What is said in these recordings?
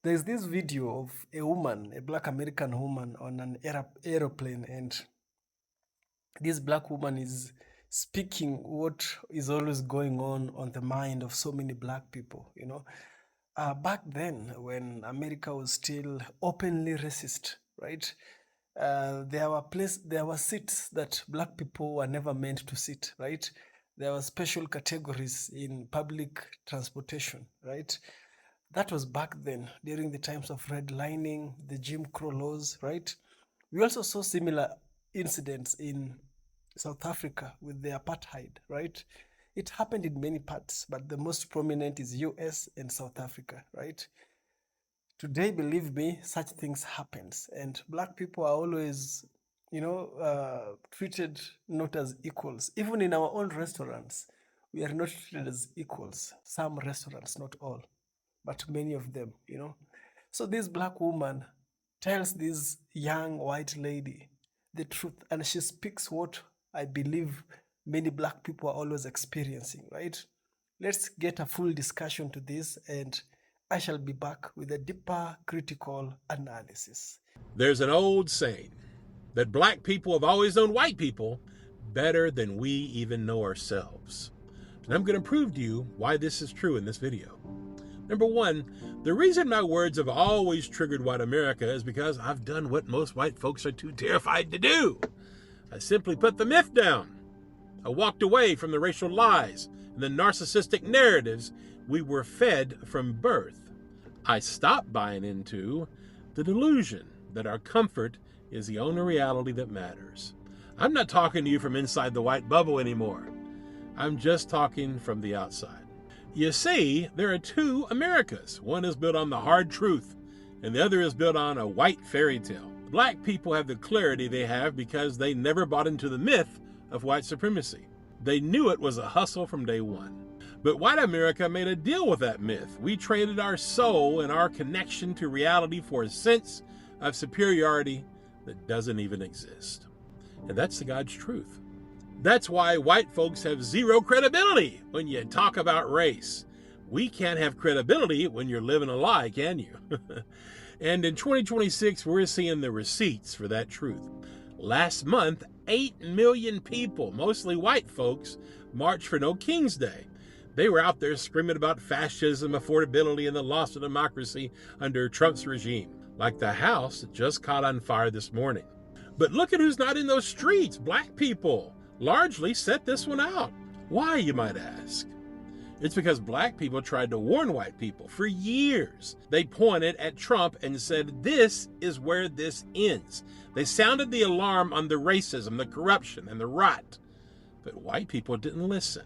There's this video of a woman, a black American woman, on an aeroplane, and this black woman is speaking what is always going on the mind of so many black people. Back then, when America was still openly racist, right? There were seats that black people were never meant to sit, right? There were special categories in public transportation, right? That was back then, during the times of redlining, the Jim Crow laws, right? We also saw similar incidents in South Africa with the apartheid, right? It happened in many parts, but the most prominent is US and South Africa, right? Today, believe me, such things happens, and black people are always, treated not as equals. Even in our own restaurants, we are not treated as equals. Some restaurants, not all, but many of them. So this black woman tells this young white lady the truth, and she speaks what I believe many black people are always experiencing, right? Let's get a full discussion to this, and I shall be back with a deeper critical analysis. There's an old saying that black people have always known white people better than we even know ourselves. And I'm going to prove to you why this is true in this video. Number one, the reason my words have always triggered white America is because I've done what most white folks are too terrified to do. I simply put the myth down. I walked away from the racial lies and the narcissistic narratives we were fed from birth. I stopped buying into the delusion that our comfort is the only reality that matters. I'm not talking to you from inside the white bubble anymore. I'm just talking from the outside. You see, there are two Americas. One is built on the hard truth, and the other is built on a white fairy tale. Black people have the clarity they have because they never bought into the myth of white supremacy. They knew it was a hustle from day one. But white America made a deal with that myth. We traded our soul and our connection to reality for a sense of superiority that doesn't even exist. And that's the God's truth. That's why white folks have zero credibility when you talk about race. We can't have credibility when you're living a lie, can you? And in 2026, we're seeing the receipts for that truth. Last month, 8 million people, mostly white folks, marched for No King's Day. They were out there screaming about fascism, affordability, and the loss of democracy under Trump's regime, like the house that just caught on fire this morning. But look at who's not in those streets. Black people largely set this one out. Why, you might ask? It's because black people tried to warn white people for years. They pointed at Trump and said, this is where this ends. They sounded the alarm on the racism, the corruption, and the rot. But white people didn't listen.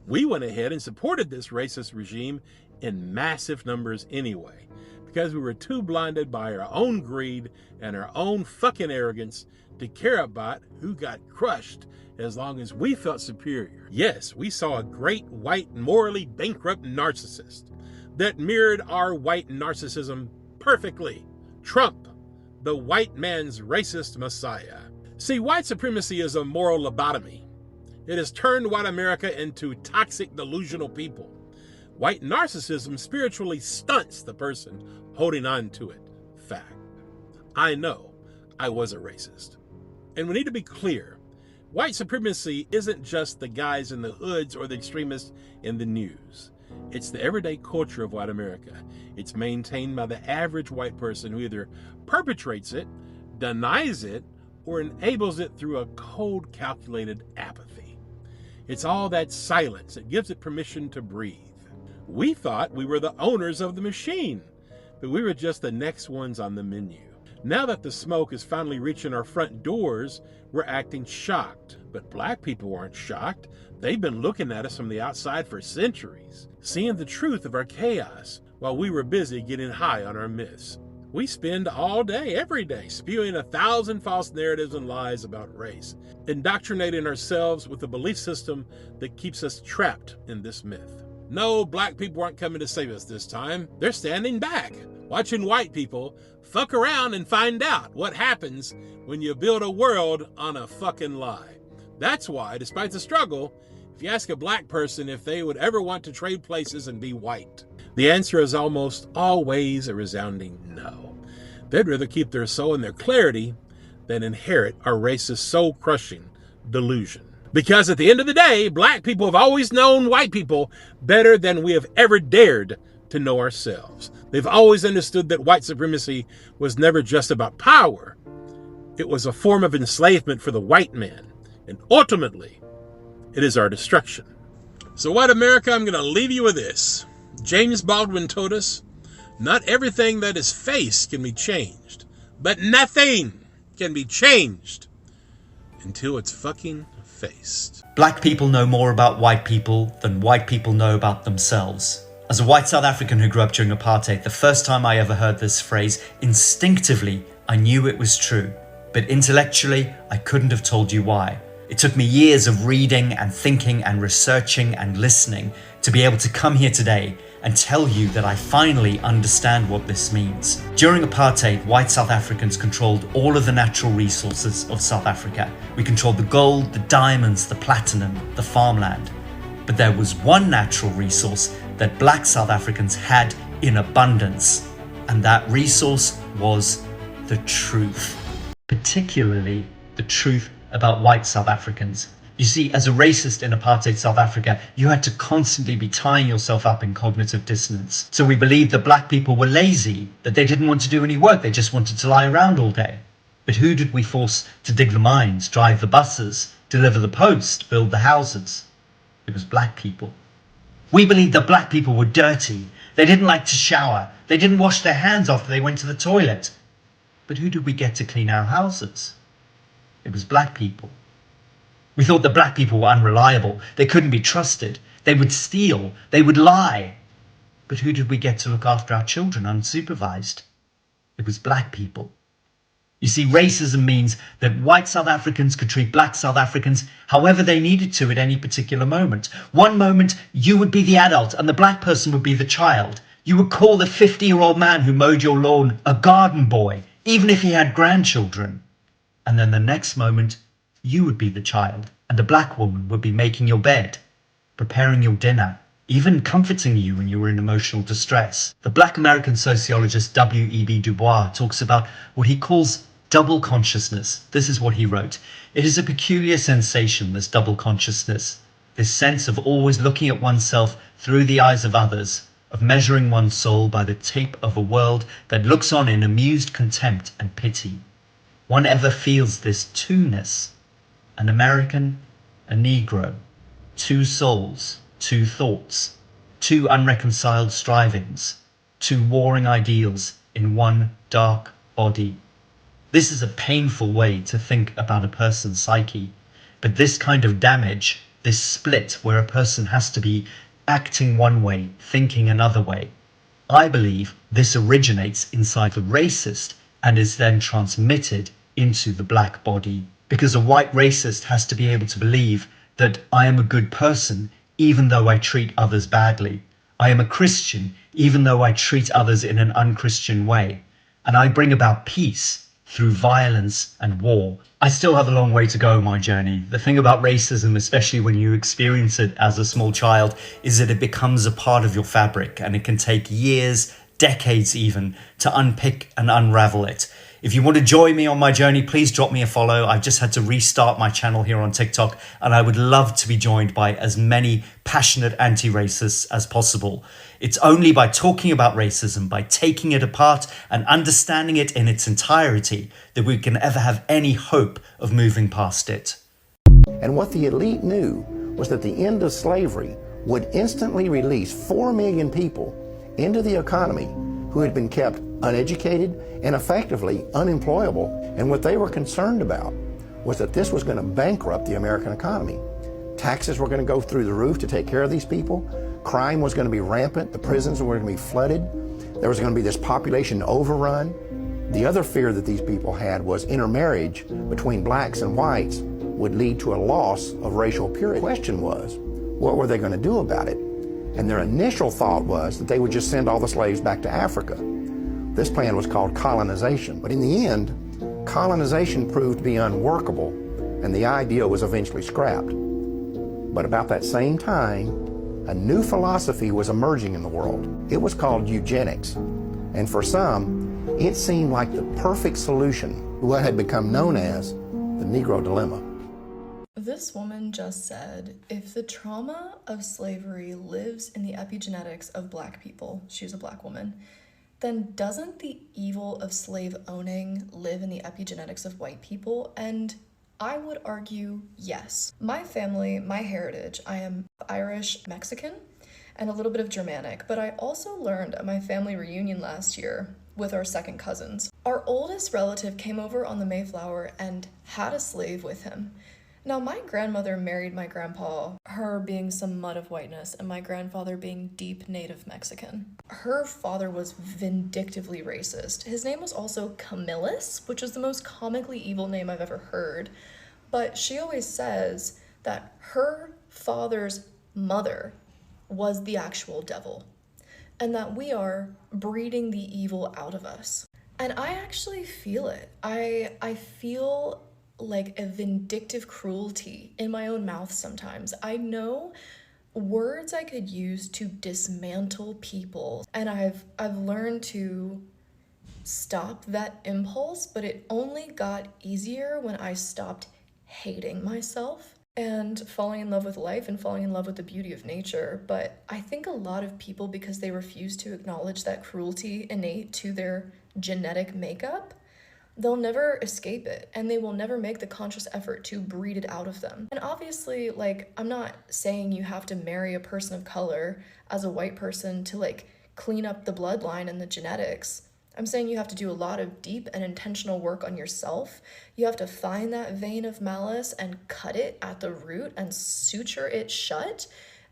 We went ahead and supported this racist regime in massive numbers anyway, because we were too blinded by our own greed and our own fucking arrogance to care about who got crushed as long as we felt superior. Yes, we saw a great white morally bankrupt narcissist that mirrored our white narcissism perfectly. Trump, the white man's racist messiah. See, white supremacy is a moral lobotomy. It has turned white America into toxic, delusional people. White narcissism spiritually stunts the person holding on to it. Fact. I know I was a racist. And we need to be clear. White supremacy isn't just the guys in the hoods or the extremists in the news. It's the everyday culture of white America. It's maintained by the average white person who either perpetrates it, denies it, or enables it through a cold, calculated apathy. It's all that silence that gives it permission to breathe. We thought we were the owners of the machine, but we were just the next ones on the menu. Now that the smoke is finally reaching our front doors, we're acting shocked. But black people aren't shocked. They've been looking at us from the outside for centuries, seeing the truth of our chaos while we were busy getting high on our myths. We spend all day, every day, spewing 1,000 false narratives and lies about race, indoctrinating ourselves with a belief system that keeps us trapped in this myth. No, black people aren't coming to save us this time. They're standing back, watching white people fuck around and find out what happens when you build a world on a fucking lie. That's why, despite the struggle, if you ask a black person if they would ever want to trade places and be white, The answer is almost always a resounding no. They'd rather keep their soul in their clarity than inherit our racist soul-crushing delusion. Because at the end of the day, black people have always known white people better than we have ever dared to know ourselves. They've always understood that white supremacy was never just about power. It was a form of enslavement for the white man. And ultimately, it is our destruction. So white America, I'm going to leave you with this. James Baldwin told us, not everything that is faced can be changed, but nothing can be changed until it's fucking faced. Black people know more about white people than white people know about themselves. As a white South African who grew up during apartheid, the first time I ever heard this phrase, instinctively, I knew it was true. But intellectually, I couldn't have told you why. It took me years of reading and thinking and researching and listening to be able to come here today and tell you that I finally understand what this means. During apartheid, white South Africans controlled all of the natural resources of South Africa. We controlled the gold, the diamonds, the platinum, the farmland. But there was one natural resource that black South Africans had in abundance, and that resource was the truth. Particularly the truth about white South Africans. You see, as a racist in apartheid South Africa, you had to constantly be tying yourself up in cognitive dissonance. So we believed that black people were lazy, that they didn't want to do any work, they just wanted to lie around all day. But who did we force to dig the mines, drive the buses, deliver the post, build the houses? It was black people. We believed that black people were dirty. They didn't like to shower. They didn't wash their hands after they went to the toilet. But who did we get to clean our houses? It was black people. We thought that black people were unreliable. They couldn't be trusted. They would steal. They would lie. But who did we get to look after our children unsupervised? It was black people. You see, racism means that white South Africans could treat black South Africans however they needed to at any particular moment. One moment, you would be the adult and the black person would be the child. You would call the 50-year-old man who mowed your lawn a garden boy, even if he had grandchildren. And then the next moment, you would be the child and a black woman would be making your bed, preparing your dinner, even comforting you when you were in emotional distress. The black American sociologist W.E.B. Du Bois talks about what he calls double consciousness. This is what he wrote. It is a peculiar sensation, this double consciousness, this sense of always looking at oneself through the eyes of others, of measuring one's soul by the tape of a world that looks on in amused contempt and pity. One ever feels this two-ness, an American, a Negro, two souls, two thoughts, two unreconciled strivings, two warring ideals in one dark body. This is a painful way to think about a person's psyche, but this kind of damage, this split where a person has to be acting one way, thinking another way, I believe this originates inside the racist and is then transmitted into the black body. Because a white racist has to be able to believe that I am a good person even though I treat others badly. I am a Christian even though I treat others in an unchristian way. And I bring about peace through violence and war. I still have a long way to go in my journey. The thing about racism, especially when you experience it as a small child, is that it becomes a part of your fabric and it can take years, decades even, to unpick and unravel it. If you want to join me on my journey, please drop me a follow. I've just had to restart my channel here on TikTok, and I would love to be joined by as many passionate anti-racists as possible. It's only by talking about racism, by taking it apart and understanding it in its entirety, that we can ever have any hope of moving past it. And what the elite knew was that the end of slavery would instantly release 4 million people into the economy who had been kept uneducated and effectively unemployable. And what they were concerned about was that this was going to bankrupt the American economy. Taxes were going to go through the roof to take care of these people. Crime was going to be rampant. The prisons were going to be flooded. There was going to be this population overrun. The other fear that these people had was intermarriage between blacks and whites would lead to a loss of racial purity. The question was, what were they going to do about it? And their initial thought was that they would just send all the slaves back to Africa. This plan was called colonization. But in the end, colonization proved to be unworkable, and the idea was eventually scrapped. But about that same time, a new philosophy was emerging in the world. It was called eugenics. And for some, it seemed like the perfect solution to what had become known as the Negro dilemma. This woman just said, if the trauma of slavery lives in the epigenetics of Black people, she's a Black woman, then doesn't the evil of slave owning live in the epigenetics of white people? And I would argue yes. My family, my heritage, I am Irish Mexican and a little bit of Germanic, but I also learned at my family reunion last year with our second cousins. Our oldest relative came over on the Mayflower and had a slave with him. Now, my grandmother married my grandpa, her being some mud of whiteness, and my grandfather being deep native Mexican. Her father was vindictively racist. His name was also Camillus, which is the most comically evil name I've ever heard. But she always says that her father's mother was the actual devil, and that we are breeding the evil out of us. And I actually feel it. I feel like a vindictive cruelty in my own mouth sometimes. I know words I could use to dismantle people, and I've learned to stop that impulse, but it only got easier when I stopped hating myself and falling in love with life and falling in love with the beauty of nature. But I think a lot of people, because they refuse to acknowledge that cruelty innate to their genetic makeup, they'll never escape it, and they will never make the conscious effort to breed it out of them. And obviously, like, I'm not saying you have to marry a person of color as a white person to, like, clean up the bloodline and the genetics. I'm saying you have to do a lot of deep and intentional work on yourself. You have to find that vein of malice and cut it at the root and suture it shut.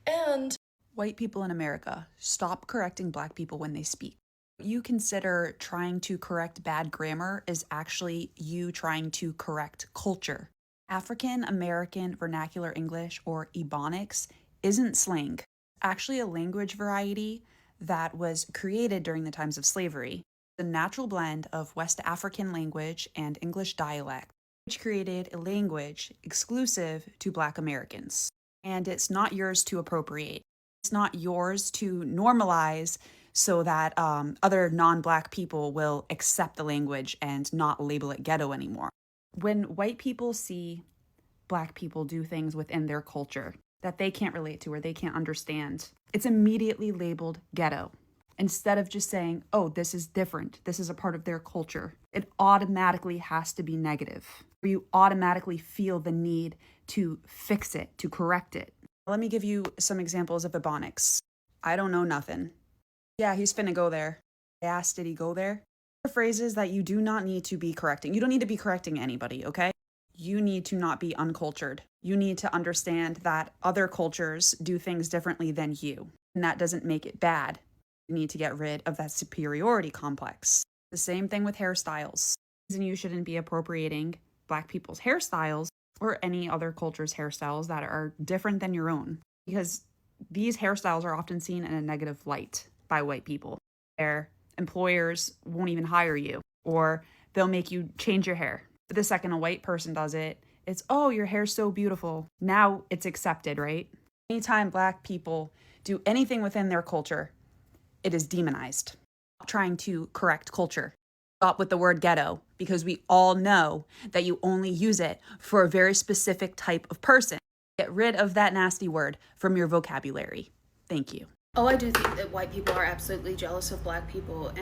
And white people in America, stop correcting Black people when they speak. You consider trying to correct bad grammar is actually you trying to correct culture. African American Vernacular English, or Ebonics, isn't slang. Actually a language variety that was created during the times of slavery. A natural blend of West African language and English dialect, which created a language exclusive to Black Americans. And it's not yours to appropriate. It's not yours to normalize so that other non-Black people will accept the language and not label it ghetto anymore. When white people see Black people do things within their culture that they can't relate to or they can't understand, it's immediately labeled ghetto. Instead of just saying, oh, this is different, this is a part of their culture, it automatically has to be negative. You automatically feel the need to fix it, to correct it. Let me give you some examples of Ebonics. I don't know nothing. Yeah, he's finna go there. I asked, did he go there? Phrases that you do not need to be correcting. You don't need to be correcting anybody, okay? You need to not be uncultured. You need to understand that other cultures do things differently than you, and that doesn't make it bad. You need to get rid of that superiority complex. The same thing with hairstyles. And you shouldn't be appropriating Black people's hairstyles or any other culture's hairstyles that are different than your own, because these hairstyles are often seen in a negative light by white people. Their employers won't even hire you, or they'll make you change your hair. But the second a white person does it, it's, oh, your hair's so beautiful. Now it's accepted, right? Anytime Black people do anything within their culture, it is demonized. Stop trying to correct culture. Stop with the word ghetto, because we all know that you only use it for a very specific type of person. Get rid of that nasty word from your vocabulary. Thank you. Oh, I do think that white people are absolutely jealous of Black people,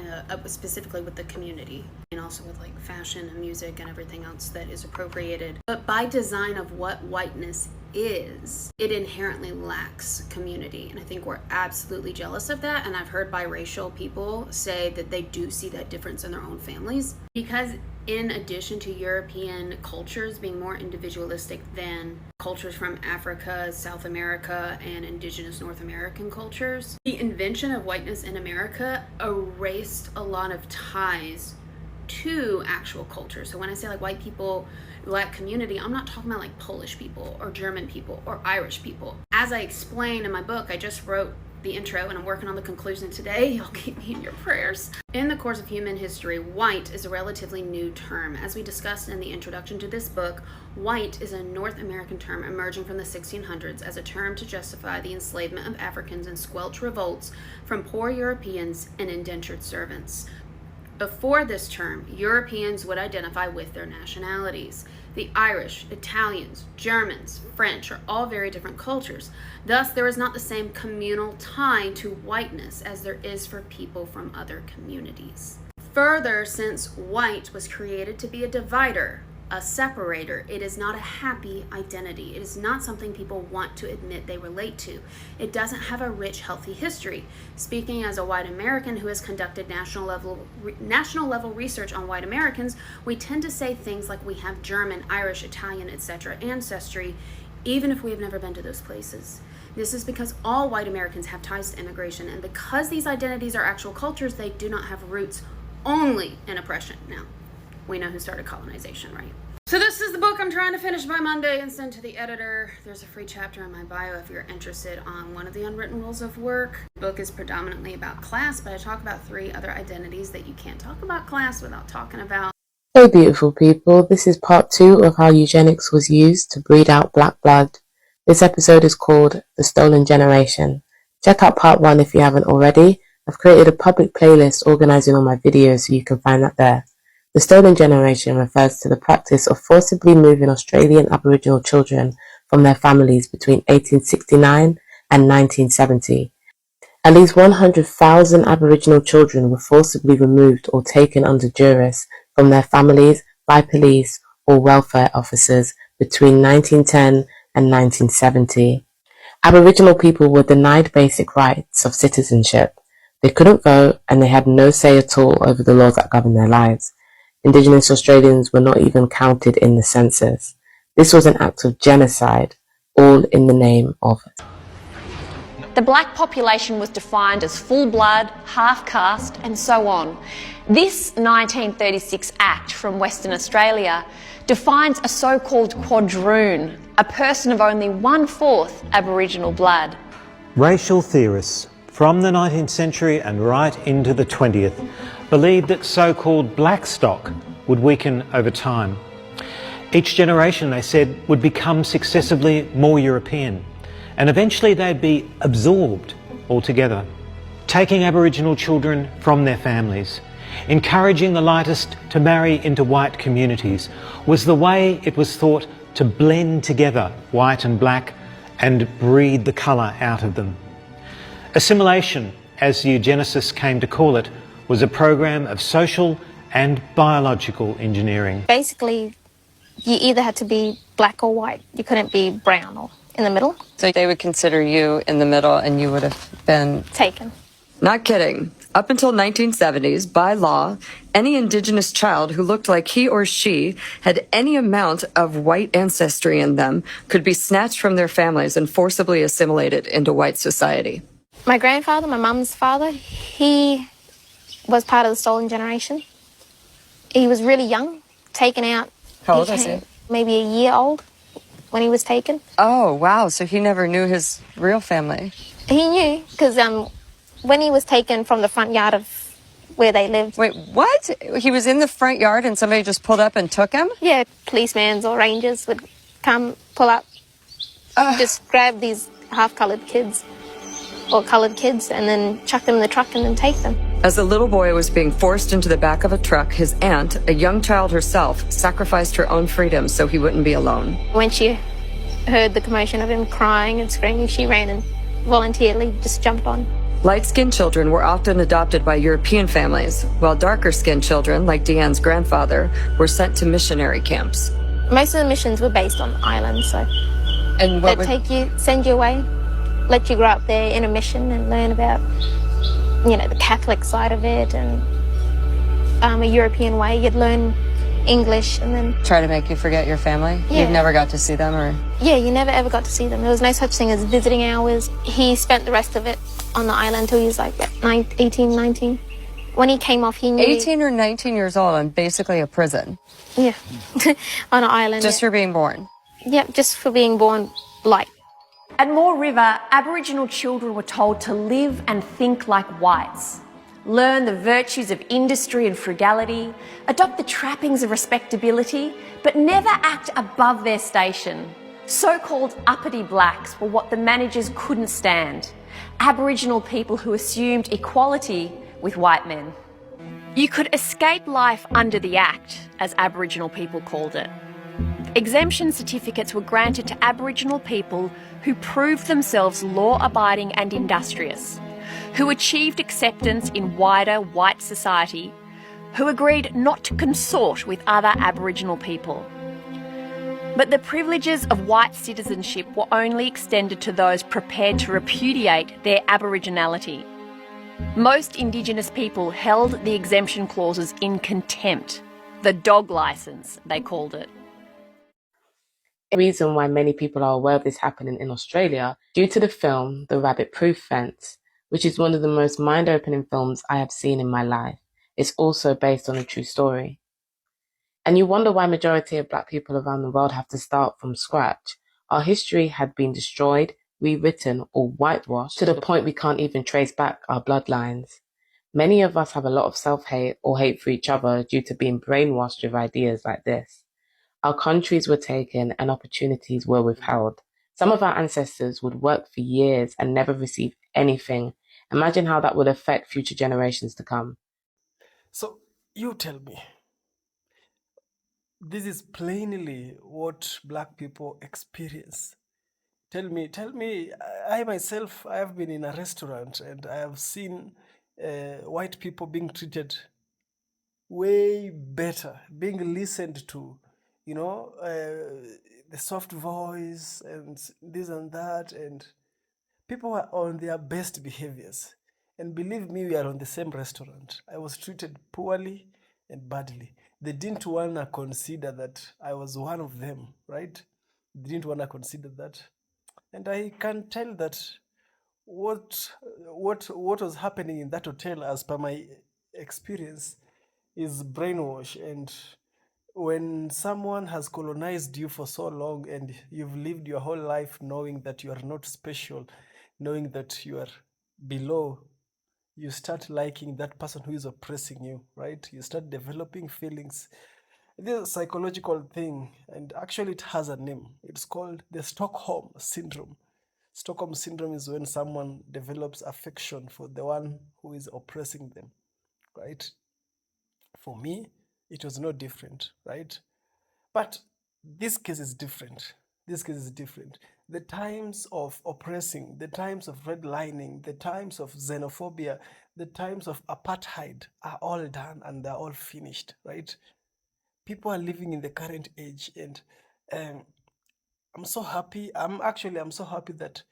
specifically with the community, and also with like fashion and music and everything else that is appropriated. But by design of what whiteness is, it inherently lacks community. And I think we're absolutely jealous of that. And I've heard biracial people say that they do see that difference in their own families. Because in addition to European cultures being more individualistic than cultures from Africa, South America, and indigenous North American cultures, the invention of whiteness in America erased a lot of ties to actual culture. So when I say like white people, Black community, I'm not talking about like Polish people or German people or Irish people. As I explain in my book, I just wrote the intro, and I'm working on the conclusion today. Y'all keep me in your prayers. In the course of human history, white is a relatively new term. As we discussed in the introduction to this book, white is a North American term emerging from the 1600s as a term to justify the enslavement of Africans and squelch revolts from poor Europeans and indentured servants. Before this term, Europeans would identify with their nationalities. The Irish, Italians, Germans, French are all very different cultures. Thus, there is not the same communal tie to whiteness as there is for people from other communities. Further, since white was created to be a divider, a separator, it is not a happy identity. It is not something people want to admit they relate to. It doesn't have a rich, healthy history. Speaking as a white American who has conducted national level research on white Americans, we tend to say things like we have German, Irish, Italian, etc. ancestry, even if we have never been to those places. This is because all white Americans have ties to immigration, and because these identities are actual cultures, they do not have roots only in oppression. Now, we know who started colonization, right? So this is the book I'm trying to finish by Monday and send to the editor. There's a free chapter in my bio if you're interested on one of the unwritten rules of work. The book is predominantly about class, but I talk about 3 other identities that you can't talk about class without talking about. Hey beautiful people, this is part 2 of how eugenics was used to breed out black blood. This episode is called The Stolen Generation. Check out part 1 if you haven't already. I've created a public playlist organizing all my videos so you can find that there. The Stolen Generation refers to the practice of forcibly moving Australian Aboriginal children from their families between 1869 and 1970. At least 100,000 Aboriginal children were forcibly removed or taken under duress from their families by police or welfare officers between 1910 and 1970. Aboriginal people were denied basic rights of citizenship. They couldn't vote and they had no say at all over the laws that govern their lives. Indigenous Australians were not even counted in the census. This was an act of genocide, all in the name of it. The black population was defined as full blood, half caste, and so on. This 1936 Act from Western Australia defines a so-called quadroon, a person of only 1/4 Aboriginal blood. Racial theorists from the 19th century and right into the 20th believed that so-called black stock would weaken over time. Each generation, they said, would become successively more European, and eventually they'd be absorbed altogether, taking Aboriginal children from their families. Encouraging the lightest to marry into white communities was the way it was thought to blend together white and black and breed the colour out of them. Assimilation, as eugenicists came to call it, was a program of social and biological engineering. Basically, you either had to be black or white. You couldn't be brown or in the middle. So they would consider you in the middle and you would have been taken. Not kidding. Up until 1970s, by law, any Indigenous child who looked like he or she had any amount of white ancestry in them could be snatched from their families and forcibly assimilated into white society. My grandfather, my mum's father, he was part of the stolen generation. He was really young, taken out. How old was he? Maybe a year old when he was taken. Oh, wow. So he never knew his real family. He knew, because when he was taken from the front yard of where they lived. Wait, what? He was in the front yard and somebody just pulled up and took him? Yeah, policemen or rangers would come, pull up, just grab these half-coloured kids or coloured kids and then chuck them in the truck and then take them. As a little boy was being forced into the back of a truck, his aunt, a young child herself, sacrificed her own freedom so he wouldn't be alone. When she heard the commotion of him crying and screaming, she ran and voluntarily just jumped on. Light-skinned children were often adopted by European families, while darker-skinned children, like Deanne's grandfather, were sent to missionary camps. Most of the missions were based on islands, so and they'd take you, send you away, let you grow up there in a mission and learn about, the Catholic side of it and a European way. You'd learn English and then... Try to make you forget your family? Yeah. You never got to see them, or...? Yeah, you never ever got to see them. There was no such thing as visiting hours. He spent the rest of it on the island until he was like 18, 19. When he came off, he knew... 18 or 19 years old on basically a prison. Yeah, on an island. Just for being born? Yeah, just for being born light. At Moore River, Aboriginal children were told to live and think like whites, learn the virtues of industry and frugality, adopt the trappings of respectability, but never act above their station. So-called uppity blacks were what the managers couldn't stand. Aboriginal people who assumed equality with white men. You could escape life under the Act, as Aboriginal people called it. Exemption certificates were granted to Aboriginal people who proved themselves law-abiding and industrious, who achieved acceptance in wider white society, who agreed not to consort with other Aboriginal people. But the privileges of white citizenship were only extended to those prepared to repudiate their Aboriginality. Most Indigenous people held the exemption clauses in contempt. The dog licence, they called it. The reason why many people are aware of this happening in Australia due to the film The Rabbit Proof Fence, which is one of the most mind-opening films I have seen in my life. It's also based on a true story. And you wonder why majority of black people around the world have to start from scratch. Our history had been destroyed, rewritten, or whitewashed to the point we can't even trace back our bloodlines. Many of us have a lot of self-hate or hate for each other due to being brainwashed with ideas like this. Our countries were taken and opportunities were withheld. Some of our ancestors would work for years and never receive anything. Imagine how that would affect future generations to come. So you tell me, this is plainly what black people experience. Tell me, I myself, I have been in a restaurant and I have seen white people being treated way better, being listened to, the soft voice and this and that, and people are on their best behaviors. And believe me, we are on the same restaurant. I was treated poorly and badly. They didn't want to consider that I was one of them, right? They didn't want to consider that. And I can tell that what was happening in that hotel, as per my experience, is brainwash. And when someone has colonized you for so long and you've lived your whole life knowing that you are not special, knowing that you are below, you start liking that person who is oppressing you, right? You start developing feelings. This is a psychological thing, and actually it has a name. It's called the Stockholm Syndrome. Stockholm Syndrome is when someone develops affection for the one who is oppressing them, right? For me, it was no different, right? But this case is different. This case is different. The times of oppressing, the times of redlining, the times of xenophobia, the times of apartheid are all done and they're all finished, right? People are living in the current age, and I'm so happy. I'm so happy that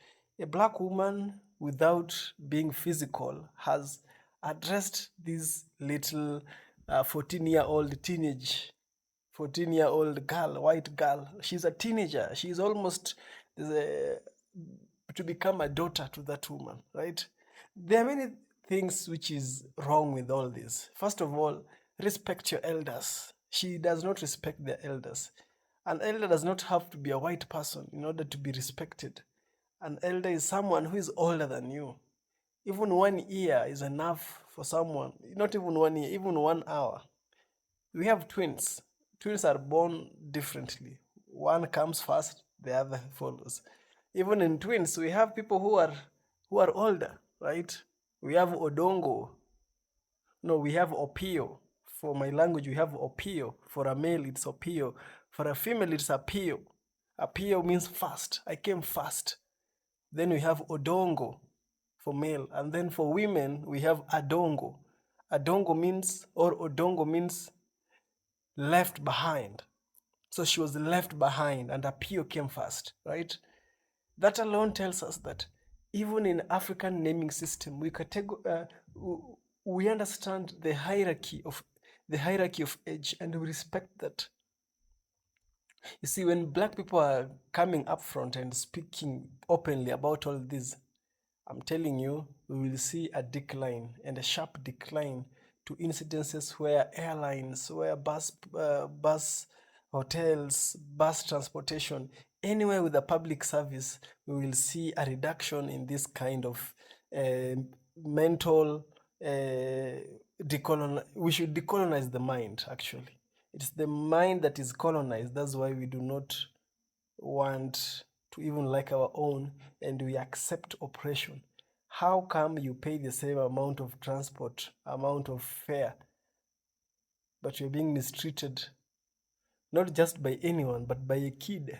a black woman, without being physical, has addressed this little 14-year-old teenage 14-year-old girl, white girl. She's a teenager. She's almost to become a daughter to that woman, right? There are many things which is wrong with all this. First of all, respect your elders. She does not respect their elders. An elder does not have to be a white person in order to be respected. An elder is someone who is older than you. Even 1 year is enough for someone. Not even 1 year, even 1 hour. We have twins. Twins are born differently. One comes first, the other follows. Even in twins, we have people who are older, right? We have Odongo. No, we have Opio. For my language, we have Opio. For a male, it's Opio. For a female, it's Apio. Apio means fast. I came fast. Then we have Odongo for male. And then for women, we have Adongo. Adongo means, or Odongo means left behind. So she was left behind and Apio came first, right? That alone tells us that even in African naming system, we understand the hierarchy of age, and we respect that. You see, when black people are coming up front and speaking openly about all this, I'm telling you, we will see a decline, and a sharp decline, to incidences where airlines, where bus hotels, bus transportation anywhere with a public service, we will see a reduction in this kind of mental we should decolonize the mind, actually. It's the mind that is colonized. That's why we do not want to even like our own, and we accept oppression. How come you pay the same amount of transport, amount of fare, but you're being mistreated, not just by anyone, but by a kid?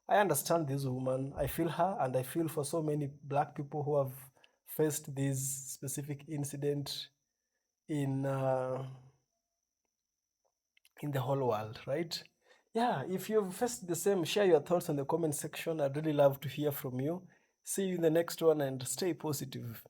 I understand this woman. I feel her, and I feel for so many black people who have faced this specific incident in the whole world, right? Yeah, if you've faced the same, share your thoughts in the comment section. I'd really love to hear from you. See you in the next one, and stay positive.